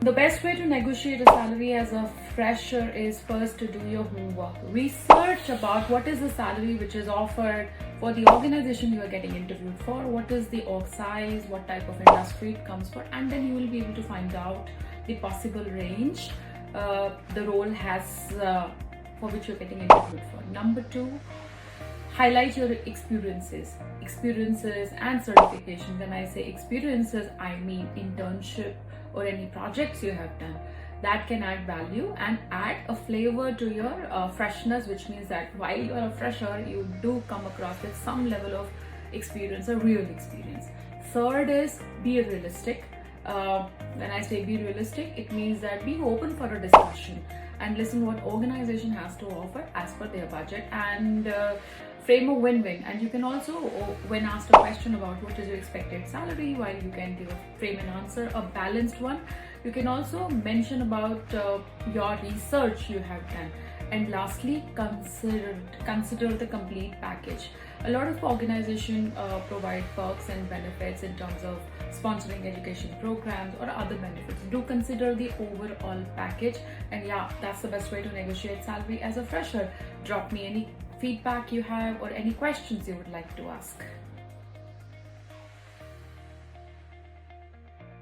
The best way to negotiate a salary as a fresher is first to do your homework. Research about what is the salary which is offered for the organization you are getting interviewed for, what is the org size, what type of industry it comes for, and then you will be able to find out the possible range the role has for which you're getting interviewed for. Number two, highlight your experiences and certification. When I say experiences, I mean internship or any projects you have done that can add value and add a flavor to your freshness, which means that while you are a fresher, you do come across with some level of experience, a real experience. Third is be realistic. When I say be realistic, it means that be open for a discussion and listen what organization has to offer as per their budget, and frame a win-win. And you can also, when asked a question about what is your expected salary, while you can frame an answer, a balanced one, you can also mention about your research you have done. And lastly, consider the complete package. A lot of organizations provide perks and benefits in terms of sponsoring education programs or other benefits. Do consider the overall package, and yeah, that's the best way to negotiate salary as a fresher. Drop me any feedback you have or any questions you would like to ask.